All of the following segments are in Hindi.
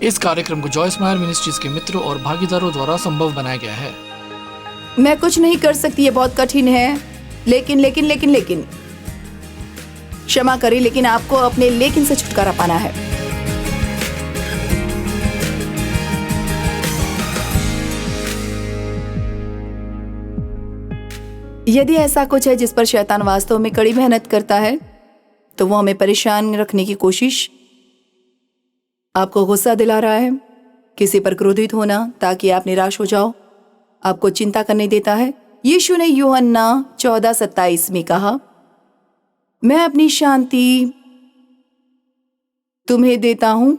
इस कार्यक्रम को जॉयस मायर मिनिस्ट्रीज के मित्रों और भागीदारों द्वारा संभव बनाया गया है। मैं कुछ नहीं कर सकती, ये बहुत कठिन है। लेकिन लेकिन लेकिन लेकिन क्षमा करें, लेकिन आपको अपने लेकिन से छुटकारा पाना है। यदि ऐसा कुछ है जिस पर शैतान वास्तव में कड़ी मेहनत करता है, तो वो हमें परेशान रखने की कोशिश, आपको गुस्सा दिला रहा है, किसी पर क्रोधित होना ताकि आप निराश हो जाओ, आपको चिंता करने देता है। यीशु ने यूहन्ना 14:27 में कहा, मैं अपनी शांति तुम्हें देता हूं,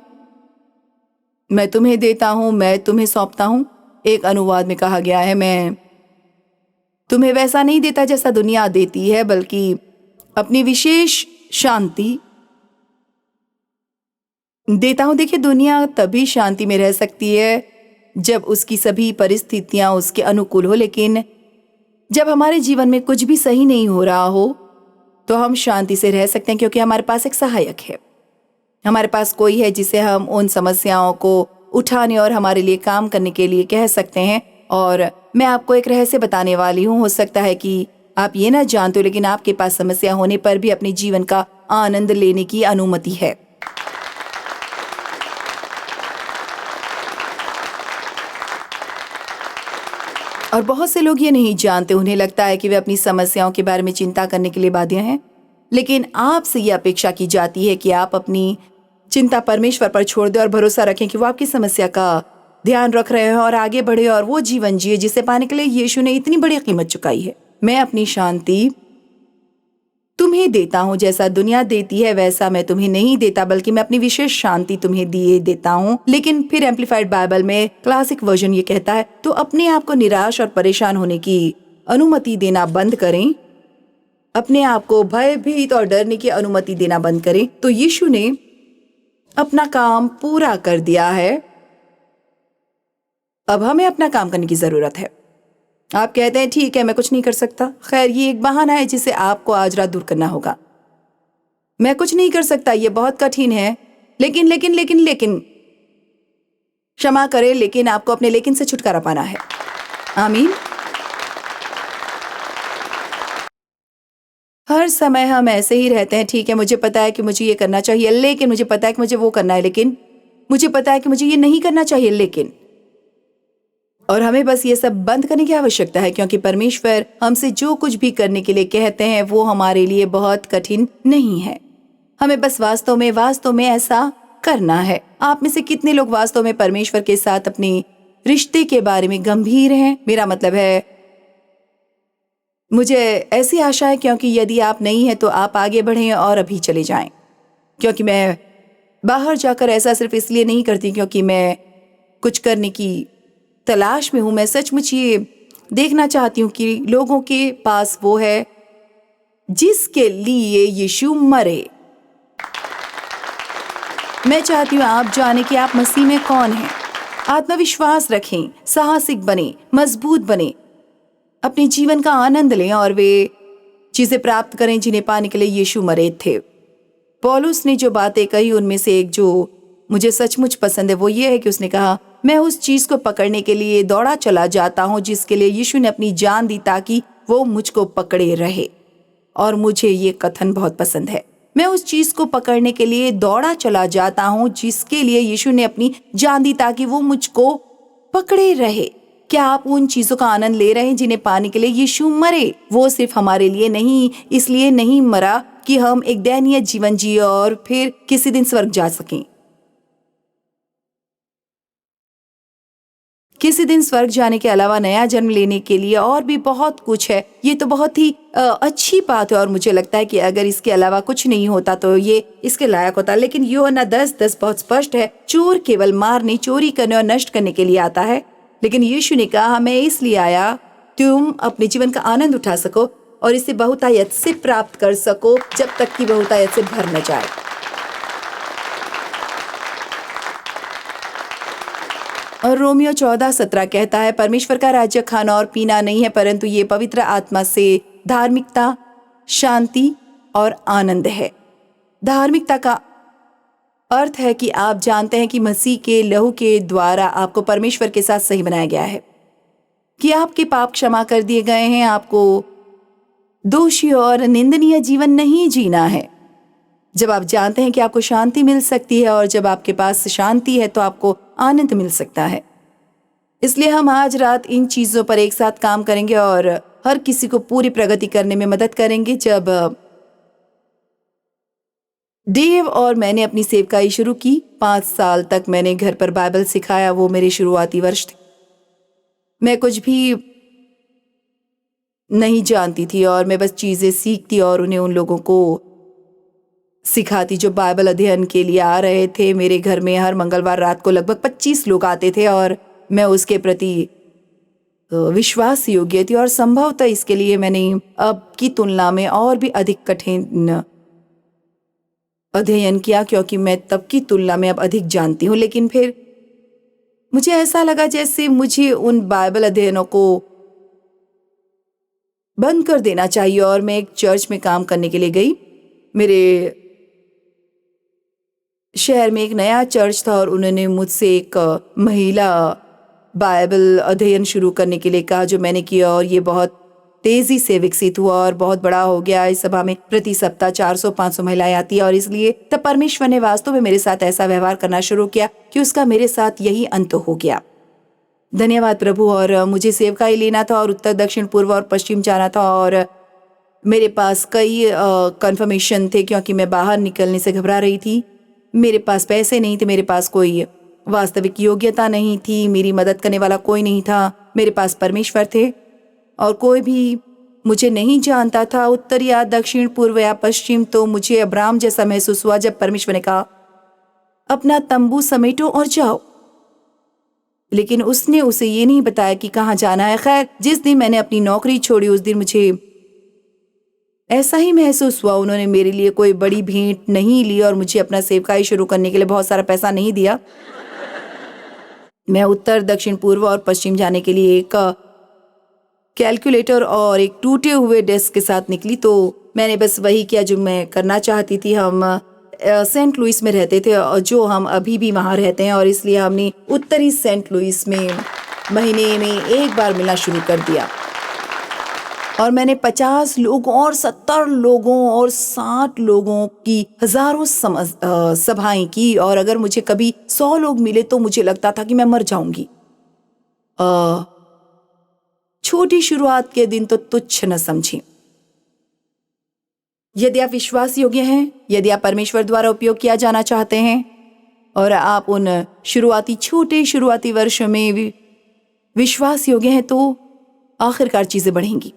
मैं तुम्हें देता हूं, मैं तुम्हें सौंपता हूं। एक अनुवाद में कहा गया है, मैं तुम्हें वैसा नहीं देता जैसा दुनिया देती है, बल्कि अपनी विशेष शांति देता हूं। देखिए, दुनिया तभी शांति में रह सकती है जब उसकी सभी परिस्थितियां उसके अनुकूल हो, लेकिन जब हमारे जीवन में कुछ भी सही नहीं हो रहा हो तो हम शांति से रह सकते हैं, क्योंकि हमारे पास एक सहायक है। हमारे पास कोई है जिसे हम उन समस्याओं को उठाने और हमारे लिए काम करने के लिए कह सकते हैं। और मैं आपको एक रहस्य बताने वाली हूँ। हो सकता है कि आप ये ना जानते हो, लेकिन आपके पास समस्या होने पर भी अपने जीवन का आनंद लेने की अनुमति है। और बहुत से लोग ये नहीं जानते, उन्हें लगता है कि वे अपनी समस्याओं के बारे में चिंता करने के लिए बाध्य हैं। लेकिन आपसे ये अपेक्षा की जाती है कि आप अपनी चिंता परमेश्वर पर छोड़ दें और भरोसा रखें कि वो आपकी समस्या का ध्यान रख रहे हैं और आगे बढ़े और वो जीवन जिए जिसे पाने के लिए यीशु ने इतनी बड़ी कीमत चुकाई है। मैं अपनी शांति तुम्हें देता हूं, जैसा दुनिया देती है वैसा मैं तुम्हें नहीं देता, बल्कि मैं अपनी विशेष शांति तुम्हें दिए देता हूं। लेकिन फिर एम्पलीफाइड बाइबल में क्लासिक वर्जन ये कहता है, तो अपने आप को निराश और परेशान होने की अनुमति देना बंद करें, अपने आप को भयभीत और डरने की अनुमति देना बंद करें। तो यीशु ने अपना काम पूरा कर दिया है, अब हमें अपना काम करने की जरूरत है। आप कहते हैं, ठीक है, मैं कुछ नहीं कर सकता। खैर, ये एक बहाना है जिसे आपको आज रात दूर करना होगा। मैं कुछ नहीं कर सकता, ये बहुत कठिन है। लेकिन लेकिन लेकिन लेकिन क्षमा करें, लेकिन आपको अपने लेकिन से छुटकारा पाना है। आमीन। हर समय हम ऐसे ही रहते हैं, ठीक है, मुझे पता है कि मुझे ये करना चाहिए, लेकिन मुझे पता है कि मुझे वो करना है, लेकिन मुझे पता है कि मुझे ये नहीं करना चाहिए, लेकिन। और हमें बस ये सब बंद करने की आवश्यकता है, क्योंकि परमेश्वर हमसे जो कुछ भी करने के लिए कहते हैं वो हमारे लिए बहुत कठिन नहीं है। हमें बस वास्तव में ऐसा करना है। आप में से कितने लोग वास्तव में परमेश्वर के साथ अपने रिश्ते के बारे में गंभीर हैं? मेरा मतलब है, मुझे ऐसी आशा है, क्योंकि यदि आप नहीं हैं तो आप आगे बढ़ें और अभी चले जाएं। क्योंकि मैं बाहर जाकर ऐसा सिर्फ इसलिए नहीं करती क्योंकि मैं कुछ करने की तलाश में हूं। मैं सचमुच ये देखना चाहती हूं कि लोगों के पास वो है जिसके लिए यीशु मरे। मैं चाहती हूं आप जाने कि आप मसीह में कौन हैं। आत्मविश्वास रखें, साहसिक बने, मजबूत बने, अपने जीवन का आनंद लें और वे चीजें प्राप्त करें जिन्हें पाने के लिए यीशु मरे थे। पौलुस ने जो बातें कही उनमें से एक जो मुझे सचमुच पसंद है वो ये है कि उसने कहा, मैं उस चीज को पकड़ने के लिए दौड़ा चला जाता हूं जिसके लिए यीशु ने अपनी जान दी ताकि वो मुझको पकड़े रहे। और मुझे ये कथन बहुत पसंद है, मैं उस चीज को पकड़ने के लिए दौड़ा चला जाता हूं जिसके लिए यीशु ने अपनी जान दी ताकि वो मुझको पकड़े रहे। क्या आप उन चीजों का आनंद ले रहे हैं जिन्हें पाने के लिए यीशु मरे? वो सिर्फ हमारे लिए नहीं, इसलिए नहीं मरा कि हम एक दयनीय जीवन जिए और फिर किसी दिन स्वर्ग जा सकें। किसी दिन स्वर्ग जाने के अलावा नया जन्म लेने के लिए और भी बहुत कुछ है। ये तो बहुत ही अच्छी बात है और मुझे लगता है कि अगर इसके अलावा कुछ नहीं होता तो ये इसके लायक होता। लेकिन यूहन्ना 10:10 बहुत स्पष्ट है, चोर केवल मारने, चोरी करने और नष्ट करने के लिए आता है। लेकिन यीशु ने कहा, मैं इसलिए आया तुम अपने जीवन का आनंद उठा सको और इसे बहुतायत से प्राप्त कर सको, जब तक कि बहुतायत से भर न जाए। और रोमियो 14:17 कहता है, परमेश्वर का राज्य खाना और पीना नहीं है, परंतु ये पवित्र आत्मा से धार्मिकता, शांति और आनंद है। धार्मिकता का अर्थ है कि आप जानते हैं कि मसीह के लहू के द्वारा आपको परमेश्वर के साथ सही बनाया गया है, कि आपके पाप क्षमा कर दिए गए हैं। आपको दोषी और निंदनीय जीवन नहीं जीना है। जब आप जानते हैं कि आपको शांति मिल सकती है और जब आपके पास शांति है तो आपको आनंद मिल सकता है। इसलिए हम आज रात इन चीजों पर एक साथ काम करेंगे और हर किसी को पूरी प्रगति करने में मदद करेंगे। जब डेव और मैंने अपनी सेवकाई शुरू की, 5 साल तक मैंने घर पर बाइबल सिखाया। वो मेरे शुरुआती वर्ष थे। मैं कुछ भी नहीं जानती थी और मैं बस चीजें सीखती और उन्हें उन लोगों को सिखाती जो बाइबल अध्ययन के लिए आ रहे थे। मेरे घर में हर मंगलवार रात को लगभग 25 लोग आते थे और मैं उसके प्रति विश्वास योग्य थी और संभवतः इसके लिए मैंने अब की तुलना में और भी अधिक कठिन अध्ययन किया, क्योंकि मैं तब की तुलना में अब अधिक जानती हूँ। लेकिन फिर मुझे ऐसा लगा जैसे मुझे उन बाइबल अध्ययनों को बंद कर देना चाहिए और मैं एक चर्च में काम करने के लिए गई। मेरे शहर में एक नया चर्च था और उन्होंने मुझसे एक महिला बाइबल अध्ययन शुरू करने के लिए कहा, जो मैंने किया और ये बहुत तेजी से विकसित हुआ और बहुत बड़ा हो गया। इस सभा में प्रति सप्ताह 400-500 महिलाएं आती है और इसलिए तब परमेश्वर ने वास्तव में मेरे साथ ऐसा व्यवहार करना शुरू किया कि उसका मेरे साथ यही अंत हो गया। धन्यवाद प्रभु। और मुझे सेवकाई लेना था और उत्तर, दक्षिण, पूर्व और पश्चिम जाना था और मेरे पास कई कन्फर्मेशन थे, क्योंकि मैं बाहर निकलने से घबरा रही थी। मेरे पास पैसे नहीं थे, मेरे पास कोई वास्तविक योग्यता नहीं थी, मेरी मदद करने वाला कोई नहीं था। मेरे पास परमेश्वर थे और कोई भी मुझे नहीं जानता था, उत्तर या दक्षिण, पूर्व या पश्चिम। तो मुझे अब्राहम जैसा महसूस हुआ जब परमेश्वर ने कहा, अपना तंबू समेटो और जाओ। लेकिन उसने उसे ये नहीं बताया कि कहाँ जाना है। खैर, जिस दिन मैंने अपनी नौकरी छोड़ी उस दिन मुझे ऐसा ही महसूस हुआ। उन्होंने मेरे लिए कोई बड़ी भेंट नहीं ली और मुझे अपना सेवकाई शुरू करने के लिए बहुत सारा पैसा नहीं दिया। मैं उत्तर, दक्षिण, पूर्व और पश्चिम जाने के लिए एक कैलकुलेटर और एक टूटे हुए डेस्क के साथ निकली। तो मैंने बस वही किया जो मैं करना चाहती थी। हम सेंट लुइस में रहते थे और जो हम अभी भी वहाँ रहते हैं, और इसलिए हमने उत्तरी सेंट लुइस में महीने में एक बार मिलना शुरू कर दिया। और मैंने 50 लोगों और 70 लोगों और 60 लोगों की हजारों सभाएं की। और अगर मुझे कभी 100 लोग मिले तो मुझे लगता था कि मैं मर जाऊंगी। छोटी शुरुआत के दिन तो तुच्छ न समझें। यदि आप विश्वास योग्य हैं, यदि आप परमेश्वर द्वारा उपयोग किया जाना चाहते हैं और आप उन शुरुआती वर्षों में विश्वास योग्य हैं, तो आखिरकार चीजें बढ़ेंगी।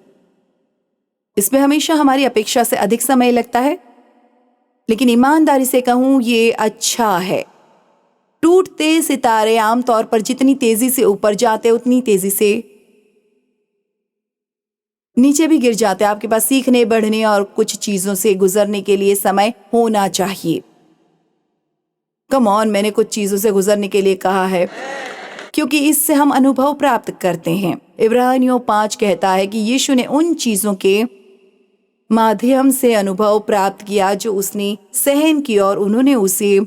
इसमें हमेशा हमारी अपेक्षा से अधिक समय लगता है, लेकिन ईमानदारी से कहूं, ये अच्छा है। टूटते सितारे आमतौर पर जितनी तेजी से ऊपर जाते उतनी तेजी से नीचे भी गिर जाते। आपके पास सीखने, बढ़ने और कुछ चीजों से गुजरने के लिए समय होना चाहिए। कम ऑन, मैंने कुछ चीजों से गुजरने के लिए कहा है, क्योंकि इससे हम अनुभव प्राप्त करते हैं। इब्रानियों 5 कहता है कि यीशु ने उन चीजों के माध्यम से अनुभव प्राप्त किया जो उसने सहन की और उन्होंने उसे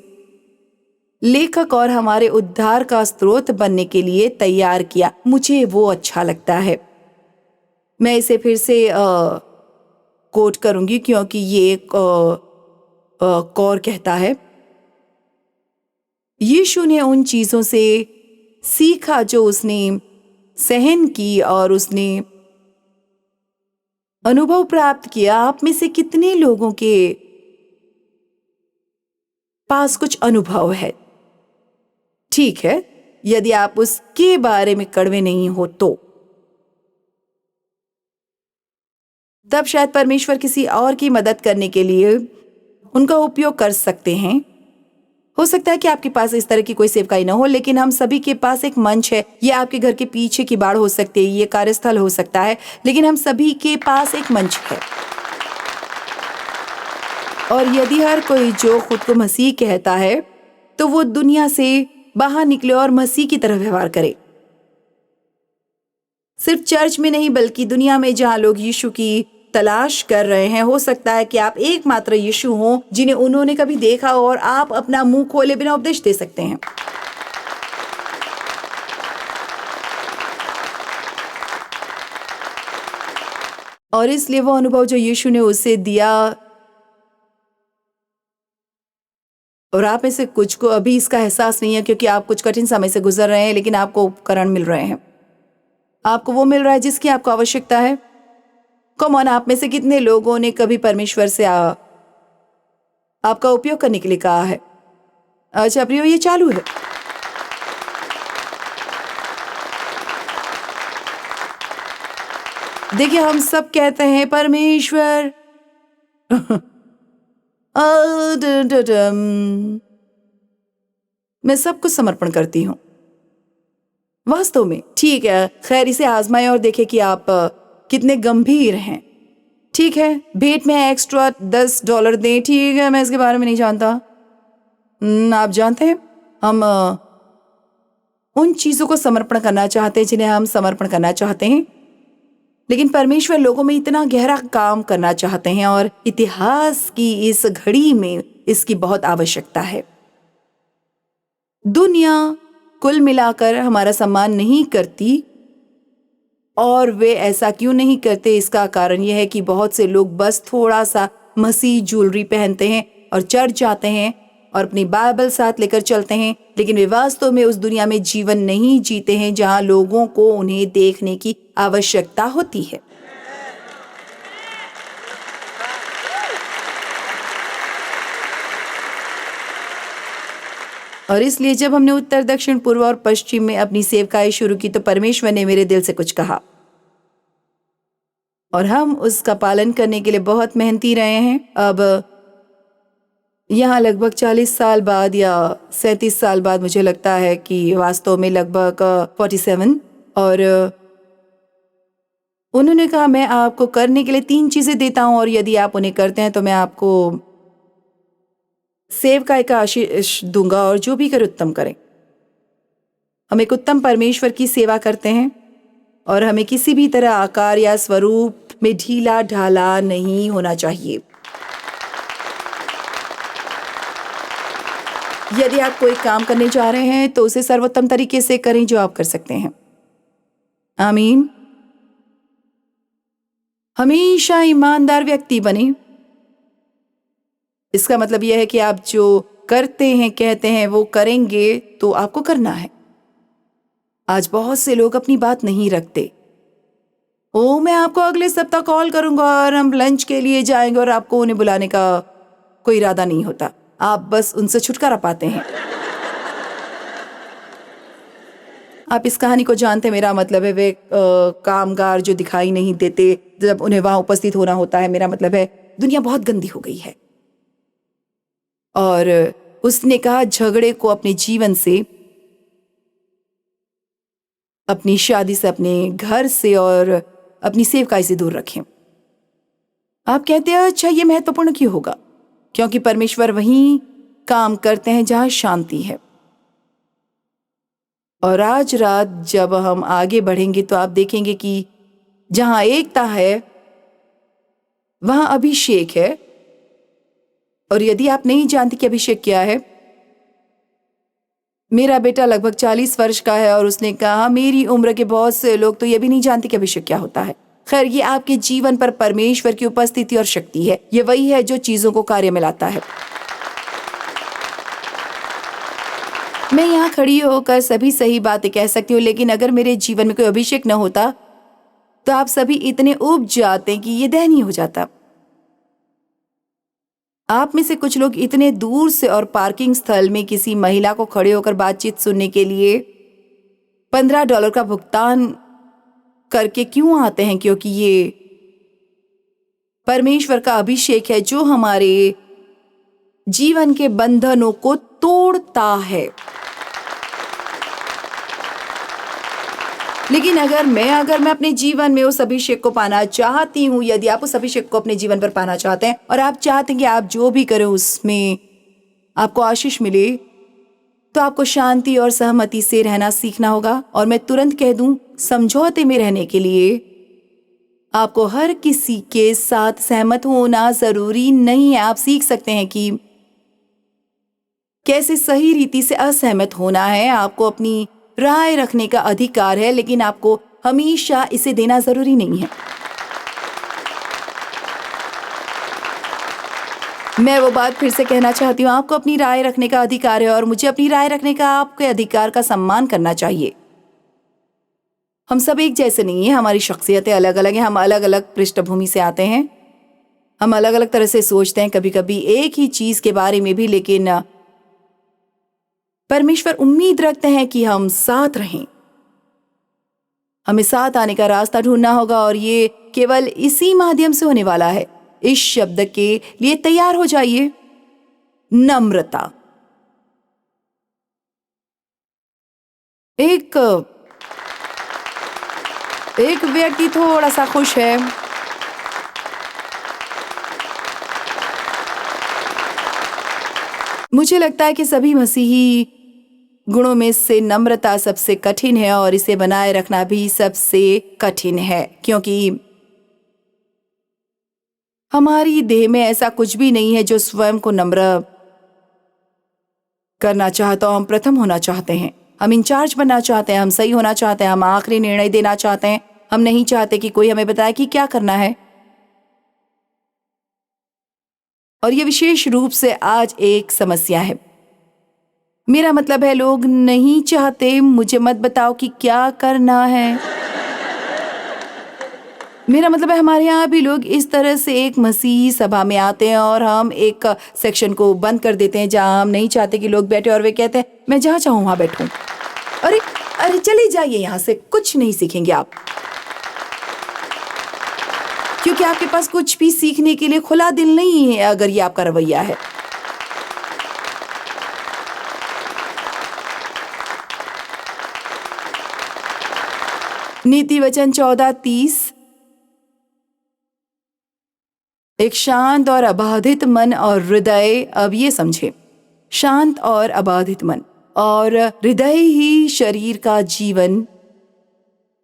लेखक और हमारे उद्धार का स्रोत बनने के लिए तैयार किया। मुझे वो अच्छा लगता है। मैं इसे फिर से कोट करूंगी, क्योंकि ये कौर कहता है, यीशु ने उन चीजों से सीखा जो उसने सहन की और उसने अनुभव प्राप्त किया। आप में से कितने लोगों के पास कुछ अनुभव है? ठीक है, यदि आप उसके बारे में कड़वे नहीं हो तो तब शायद परमेश्वर किसी और की मदद करने के लिए उनका उपयोग कर सकते हैं। हो सकता है कि आपके पास इस तरह की कोई सेवकाई न हो, लेकिन हम सभी के पास एक मंच है। ये आपके घर के पीछे की बाड़ हो सकती है, ये कार्यस्थल हो सकता है, लेकिन हम सभी के पास एक मंच है। और यदि हर कोई जो खुद को मसीह कहता है तो वो दुनिया से बाहर निकले और मसीह की तरह व्यवहार करे। सिर्फ चर्च में नहीं, बल्कि दुनिया में जहां लोग यीशु की तलाश कर रहे हैं। हो सकता है कि आप एकमात्र यीशु हो जिन्हें उन्होंने कभी देखा हो और आप अपना मुंह खोले बिना उपदेश दे सकते हैं। और इसलिए वो अनुभव जो यीशु ने उसे दिया, और आप में से कुछ को अभी इसका एहसास नहीं है क्योंकि आप कुछ कठिन समय से गुजर रहे हैं, लेकिन आपको उपकरण मिल रहे हैं, आपको वो मिल रहा है जिसकी आपको आवश्यकता है। कम ऑन, आप में से कितने लोगों ने कभी परमेश्वर से आपका उपयोग करने के लिए कहा है? अच्छा प्रियो, ये चालू है। देखिए, हम सब कहते हैं परमेश्वर मैं सब कुछ समर्पण करती हूँ। वास्तव में ठीक है, खैर इसे आजमाएं और देखें कि आप कितने गंभीर हैं। ठीक है, भेंट में एक्स्ट्रा $10 दें। ठीक है, मैं इसके बारे में नहीं जानता। आप जानते हैं, हम उन चीजों को समर्पण करना चाहते हैं जिन्हें हम समर्पण करना चाहते हैं, लेकिन परमेश्वर लोगों में इतना गहरा काम करना चाहते हैं और इतिहास की इस घड़ी में इसकी बहुत आवश्यकता है। दुनिया कुल मिलाकर हमारा सम्मान नहीं करती, और वे ऐसा क्यों नहीं करते? इसका कारण यह है कि बहुत से लोग बस थोड़ा सा मसीह ज्वेलरी पहनते हैं और चर्च जाते हैं और अपनी बाइबल साथ लेकर चलते हैं, लेकिन वे वास्तव में उस दुनिया में जीवन नहीं जीते हैं जहां लोगों को उन्हें देखने की आवश्यकता होती है। और इसलिए जब हमने उत्तर, दक्षिण, पूर्व और पश्चिम में अपनी सेवकाई शुरू की तो परमेश्वर ने मेरे दिल से कुछ कहा और हम उसका पालन करने के लिए बहुत मेहनती रहे हैं। अब यहाँ लगभग 40 साल बाद या 37 साल बाद मुझे लगता है कि वास्तव में लगभग 47, और उन्होंने कहा मैं आपको करने के लिए 3 चीजें देता हूं और यदि आप उन्हें करते हैं तो मैं आपको सेवकाई का आशीष दूंगा, और जो भी करे उत्तम करें। हम एक उत्तम परमेश्वर की सेवा करते हैं और हमें किसी भी तरह आकार या स्वरूप में ढीला ढाला नहीं होना चाहिए। यदि आप कोई काम करने जा रहे हैं तो उसे सर्वोत्तम तरीके से करें जो आप कर सकते हैं। आमीन। हमेशा ईमानदार व्यक्ति बने। इसका मतलब यह है कि आप जो करते हैं, कहते हैं, वो करेंगे तो आपको करना है। आज बहुत से लोग अपनी बात नहीं रखते। ओ, मैं आपको अगले सप्ताह कॉल करूंगा और हम लंच के लिए जाएंगे, और आपको उन्हें बुलाने का कोई इरादा नहीं होता। आप बस उनसे छुटकारा पाते हैं। आप इस कहानी को जानते हैं। मेरा मतलब है वे कामगार जो दिखाई नहीं देते जब उन्हें वहां उपस्थित होना होता है। मेरा मतलब है दुनिया बहुत गंदी हो गई है। और उसने कहा झगड़े को अपने जीवन से, अपनी शादी से, अपने घर से और अपनी सेवकाई से दूर रखें। आप कहते हैं अच्छा ये महत्वपूर्ण क्यों होगा? क्योंकि परमेश्वर वहीं काम करते हैं जहां शांति है। और आज रात जब हम आगे बढ़ेंगे तो आप देखेंगे कि जहां एकता है वहां अभिषेक है। और यदि आप नहीं जानते कि अभिषेक क्या है, मेरा बेटा लगभग 40 वर्ष का है और उसने कहा मेरी उम्र के बहुत से लोग तो ये भी नहीं जानते कि अभिषेक क्या होता है। खैर, ये आपके जीवन पर परमेश्वर की उपस्थिति और शक्ति है। ये वही है जो चीजों को कार्य में लाता है। मैं यहाँ खड़ी होकर सभी सही बातें कह सकती हूँ, लेकिन अगर मेरे जीवन में कोई अभिषेक न होता तो आप सभी इतने उब जाते कि ये दयनीय हो जाता। आप में से कुछ लोग इतने दूर से और पार्किंग स्थल में किसी महिला को खड़े होकर बातचीत सुनने के लिए $15 का भुगतान करके क्यों आते हैं? क्योंकि ये परमेश्वर का अभिषेक है जो हमारे जीवन के बंधनों को तोड़ता है। लेकिन अगर मैं अपने जीवन में उस अभिषेक को पाना चाहती हूँ, यदि आप उस अभिषेक को अपने जीवन पर पाना चाहते हैं और आप चाहते हैं कि आप जो भी करें उसमें आपको आशीष मिले, तो आपको शांति और सहमति से रहना सीखना होगा। और मैं तुरंत कह दूं, समझौते में रहने के लिए आपको हर किसी के साथ सहमत होना जरूरी नहीं है। आप सीख सकते हैं कि कैसे सही रीति से असहमत होना है। आपको अपनी राय रखने का अधिकार है, लेकिन आपको हमेशा इसे देना जरूरी नहीं है। मैं वो बात फिर से कहना चाहती हूँ, आपको अपनी राय रखने का अधिकार है और मुझे अपनी राय रखने का आपके अधिकार का सम्मान करना चाहिए। हम सब एक जैसे नहीं हैं, हमारी शख्सियतें अलग अलग हैं, हम अलग अलग पृष्ठभूमि से आते हैं, हम अलग अलग तरह से सोचते हैं, कभी कभी एक ही चीज के बारे में भी। लेकिन परमेश्वर उम्मीद रखते हैं कि हम साथ रहें। हमें साथ आने का रास्ता ढूंढना होगा और ये केवल इसी माध्यम से होने वाला है। इस शब्द के लिए तैयार हो जाइए, नम्रता। एक व्यक्ति थोड़ा सा खुश है। मुझे लगता है कि सभी मसीही गुणों में से नम्रता सबसे कठिन है और इसे बनाए रखना भी सबसे कठिन है, क्योंकि हमारी देह में ऐसा कुछ भी नहीं है जो स्वयं को नम्र करना चाहता हो। हम प्रथम होना चाहते हैं, हम इंचार्ज बनना चाहते हैं, हम सही होना चाहते हैं, हम आखिरी निर्णय देना चाहते हैं। हम नहीं चाहते कि कोई हमें बताए कि क्या करना है। और ये विशेष रूप से आज एक समस्या है। मेरा मतलब है, लोग नहीं चाहते, मुझे मत बताओ कि क्या करना है। मेरा मतलब है, हमारे यहाँ भी लोग इस तरह से एक मसीही सभा में आते हैं और हम एक सेक्शन को बंद कर देते हैं जहाँ हम नहीं चाहते कि लोग बैठे, और वे कहते हैं मैं जहाँ चाहूँ वहाँ बैठूं। अरे अरे चले जाइए यहाँ से, कुछ नहीं सीखेंगे आप, क्योंकि आपके पास कुछ भी सीखने के लिए खुला दिल नहीं है अगर ये आपका रवैया है। नीति वचन 14:30। एक शांत और अबाधित मन और हृदय, अब ये समझे, शांत और अबाधित मन और हृदय ही शरीर का जीवन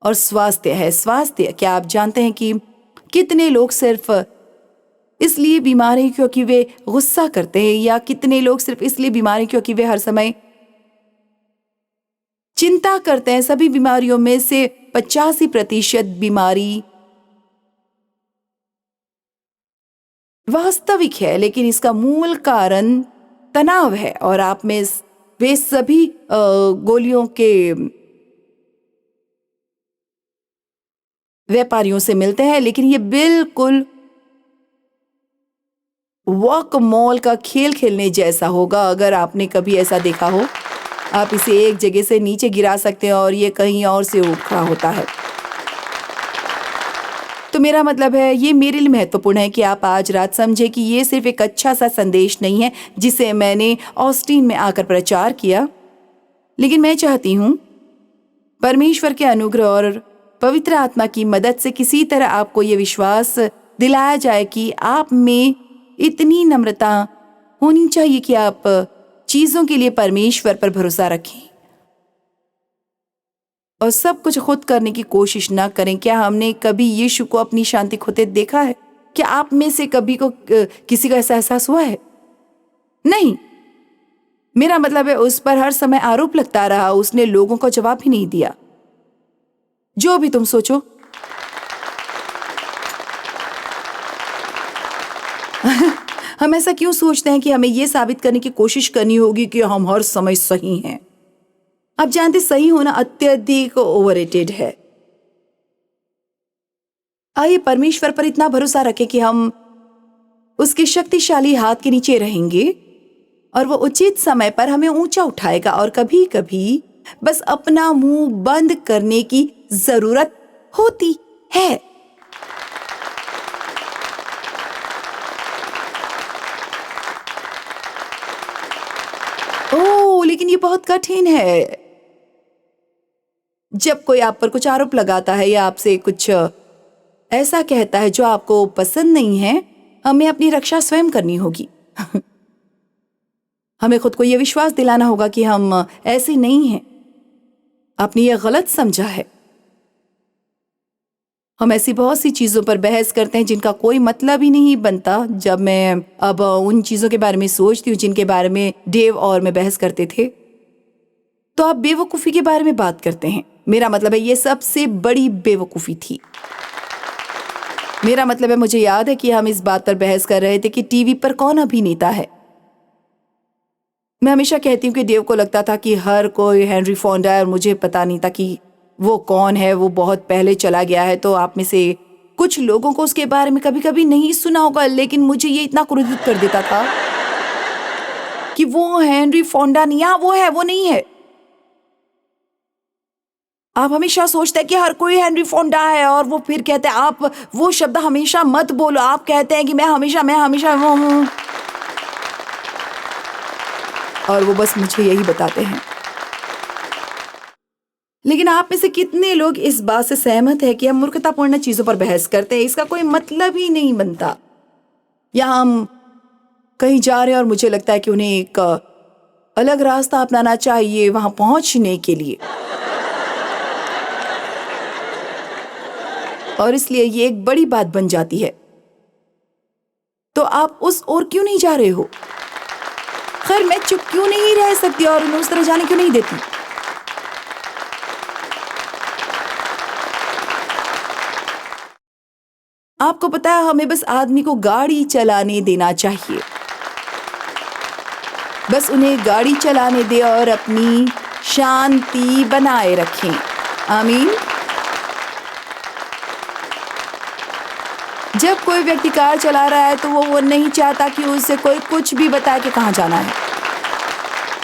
और स्वास्थ्य है। स्वास्थ्य, क्या आप जानते हैं कि कितने लोग सिर्फ इसलिए बीमार हैं क्योंकि वे गुस्सा करते हैं, या कितने लोग सिर्फ इसलिए बीमार हैं क्योंकि वे हर समय चिंता करते हैं। सभी बीमारियों में से 85% बीमारी वास्तविक है, लेकिन इसका मूल कारण तनाव है। और आप में वे सभी गोलियों के व्यापारियों से मिलते हैं, लेकिन ये बिल्कुल वॉक मॉल का खेल खेलने जैसा होगा। अगर आपने कभी ऐसा देखा हो, आप इसे एक जगह से नीचे गिरा सकते हैं और ये कहीं और से उठ खड़ा होता है। तो मेरा मतलब है, ये मेरे लिए महत्वपूर्ण है कि आप आज रात समझे कि ये सिर्फ एक अच्छा सा संदेश नहीं है जिसे मैंने ऑस्टिन में आकर प्रचार किया, लेकिन मैं चाहती हूँ परमेश्वर के अनुग्रह और पवित्र आत्मा की मदद से किसी तरह आपको ये विश्वास दिलाया जाए कि आप में इतनी नम्रता होनी चाहिए कि आप चीजों के लिए परमेश्वर पर भरोसा रखें और सब कुछ खुद करने की कोशिश ना करें। क्या हमने कभी यीशु को अपनी शांति खोते देखा है? क्या आप में से कभी को किसी का ऐसा एहसास हुआ है? नहीं। मेरा मतलब है, उस पर हर समय आरोप लगता रहा, उसने लोगों को जवाब भी नहीं दिया। जो भी तुम सोचो। हम ऐसा क्यों सोचते हैं कि हमें यह साबित करने की कोशिश करनी होगी कि हम हर समय सही हैं? आप जानते, सही होना अत्यधिक ओवररेटेड है। आइए परमेश्वर पर इतना भरोसा रखें कि हम उसके शक्तिशाली हाथ के नीचे रहेंगे और वो उचित समय पर हमें ऊंचा उठाएगा। और कभी कभी बस अपना मुंह बंद करने की जरूरत होती है। ओह, लेकिन ये बहुत कठिन है। जब कोई आप पर कुछ आरोप लगाता है या आपसे कुछ ऐसा कहता है जो आपको पसंद नहीं है, हमें अपनी रक्षा स्वयं करनी होगी। हमें खुद को यह विश्वास दिलाना होगा कि हम ऐसे नहीं हैं, आपने यह गलत समझा है। हम ऐसी बहुत सी चीज़ों पर बहस करते हैं जिनका कोई मतलब ही नहीं बनता। जब मैं अब उन चीज़ों के बारे में सोचती हूँ जिनके बारे में डेव और मैं बहस करते थे, तो आप बेवकूफ़ी के बारे में बात करते हैं। मेरा मतलब है ये सबसे बड़ी बेवकूफ़ी थी। मेरा मतलब है मुझे याद है कि हम इस बात पर बहस कर रहे थे कि टीवी पर कौन अभिनेता है। मैं हमेशा कहती हूँ कि डेव को लगता था कि हर कोई हेनरी फोंडा है और मुझे पता नहीं था कि वो कौन है। वो बहुत पहले चला गया है, तो आप में से कुछ लोगों को उसके बारे में कभी कभी नहीं सुना होगा, लेकिन मुझे ये इतना क्रोधित कर देता था कि वो हेनरी फोंडा नहीं, हाँ वो है, वो नहीं है। आप हमेशा सोचते हैं कि हर कोई हेनरी फोंडा है और वो फिर कहते हैं आप वो शब्द हमेशा मत बोलो। आप कहते हैं कि मैं हमेशा वो हूँ, और वो बस मुझे यही बताते हैं। लेकिन आप में से कितने लोग इस बात से सहमत है कि हम मूर्खतापूर्ण चीजों पर बहस करते हैं, इसका कोई मतलब ही नहीं बनता। या हम कहीं जा रहे हैं और मुझे लगता है कि उन्हें एक अलग रास्ता अपनाना चाहिए वहां पहुंचने के लिए, और इसलिए ये एक बड़ी बात बन जाती है। तो आप उस ओर क्यों नहीं जा रहे हो? खैर, मैं चुप क्यों नहीं रह सकती और उन्हें उस तरह जाने क्यों नहीं देती? आपको पता है, हमें बस आदमी को गाड़ी चलाने देना चाहिए। बस उन्हें गाड़ी चलाने दे और अपनी शांति बनाए रखें। आमीन। जब कोई व्यक्ति कार चला रहा है तो वो नहीं चाहता कि उससे कोई कुछ भी बताए कि कहाँ जाना है।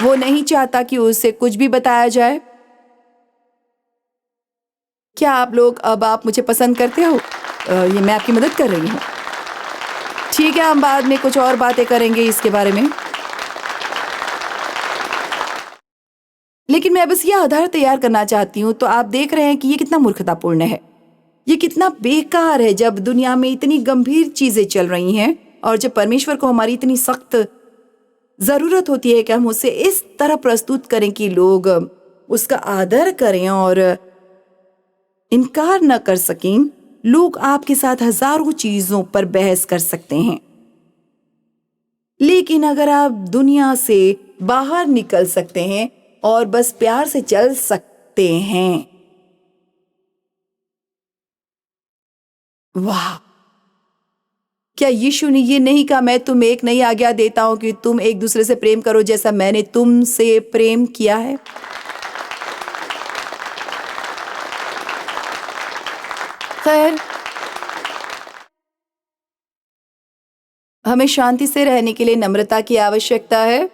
वो नहीं चाहता कि उससे कुछ भी बताया जाए। क्या आप मुझे पसंद करते हो? ये मैं आपकी मदद कर रही हूँ। ठीक है, हम बाद में कुछ और बातें करेंगे इसके बारे में। लेकिन मैं बस ये आधार तैयार करना चाहती हूँ। तो आप देख रहे हैं कि ये कितना मूर्खतापूर्ण है, ये कितना बेकार है। जब दुनिया में इतनी गंभीर चीजें चल रही हैं और जब परमेश्वर को हमारी इतनी सख्त जरूरत होती है कि हम उसे इस तरह प्रस्तुत करें कि लोग उसका आदर करें और इनकार न कर सकें, लोग आपके साथ हजारों चीजों पर बहस कर सकते हैं। लेकिन अगर आप दुनिया से बाहर निकल सकते हैं और बस प्यार से चल सकते हैं, वाह! क्या यीशु ने ये नहीं कहा, मैं तुम्हें एक नई आज्ञा देता हूं कि तुम एक दूसरे से प्रेम करो जैसा मैंने तुमसे प्रेम किया है? खैर, हमें शांति से रहने के लिए नम्रता की आवश्यकता है।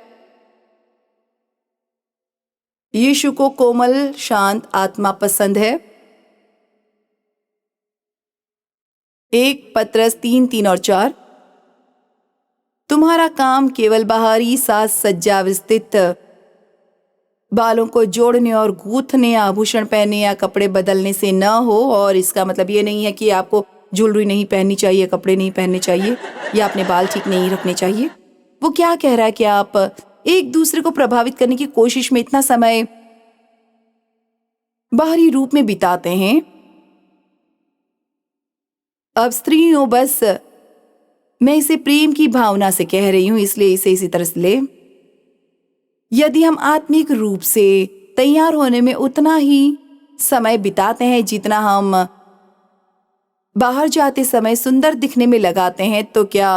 यीशु को कोमल शांत आत्मा पसंद है। 1 पतरस 3:3 और 4। तुम्हारा काम केवल बाहरी साज सज्जा विस्तृत बालों को जोड़ने और गूंथने, आभूषण पहनने या कपड़े बदलने से न हो। और इसका मतलब ये नहीं है कि आपको ज्वेलरी नहीं पहननी चाहिए, कपड़े नहीं पहनने चाहिए, या अपने बाल ठीक नहीं रखने चाहिए। वो क्या कह रहा है कि आप एक दूसरे को प्रभावित करने की कोशिश में इतना समय बाहरी रूप में बिताते हैं। अब स्त्रियों, बस मैं इसे प्रेम की भावना से कह रही हूं, इसलिए इसे इसी तरह से ले। यदि हम आत्मिक रूप से तैयार होने में उतना ही समय बिताते हैं जितना हम बाहर जाते समय सुंदर दिखने में लगाते हैं, तो क्या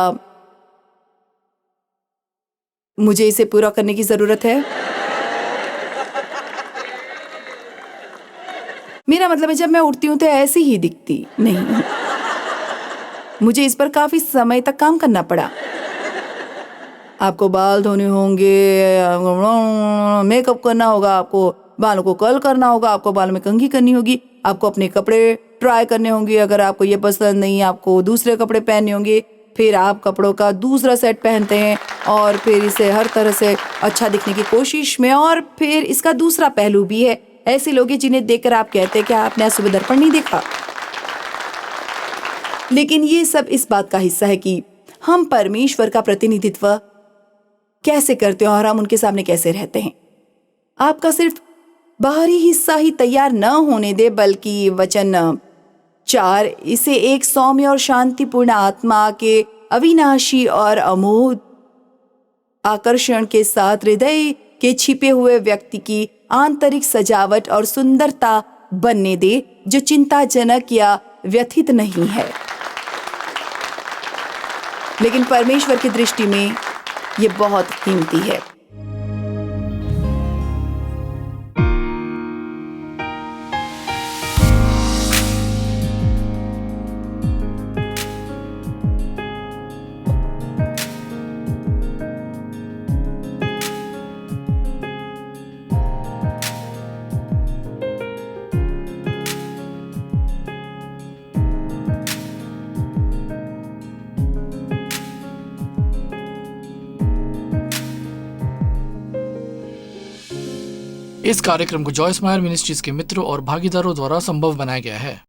मुझे इसे पूरा करने की जरूरत है? मेरा मतलब है, जब मैं उठती हूं तो ऐसी ही दिखती नहीं हूं। मुझे इस पर काफी समय तक काम करना पड़ा। आपको बाल धोने होंगे, मेकअप करना होगा, आपको बालों को कर्ल करना होगा, आपको बालों में कंघी करनी होगी, आपको अपने कपड़े ट्राई करने होंगे। अगर आपको ये पसंद नहीं, आपको दूसरे कपड़े पहनने होंगे। फिर आप कपड़ों का दूसरा सेट पहनते हैं और फिर इसे हर तरह से अच्छा दिखने की कोशिश में। और फिर इसका दूसरा पहलू भी है, ऐसे लोग हैं जिन्हें देखकर आप कहते हैं कि आपने सुबह दर्पण नहीं देखा। लेकिन ये सब इस बात का हिस्सा है कि हम परमेश्वर का प्रतिनिधित्व कैसे करते हैं और हम उनके सामने कैसे रहते हैं। आपका सिर्फ बाहरी हिस्सा ही तैयार न होने दे, बल्कि वचन 4, इसे एक सौम्य और शांतिपूर्ण आत्मा के अविनाशी और अमोघ आकर्षण के साथ हृदय के छिपे हुए व्यक्ति की आंतरिक सजावट और सुंदरता बनने दे, जो चिंताजनक या व्यथित नहीं है, लेकिन परमेश्वर की दृष्टि में ये बहुत कीमती है। इस कार्यक्रम को जॉयस मायर मिनिस्ट्रीज के मित्रों और भागीदारों द्वारा संभव बनाया गया है।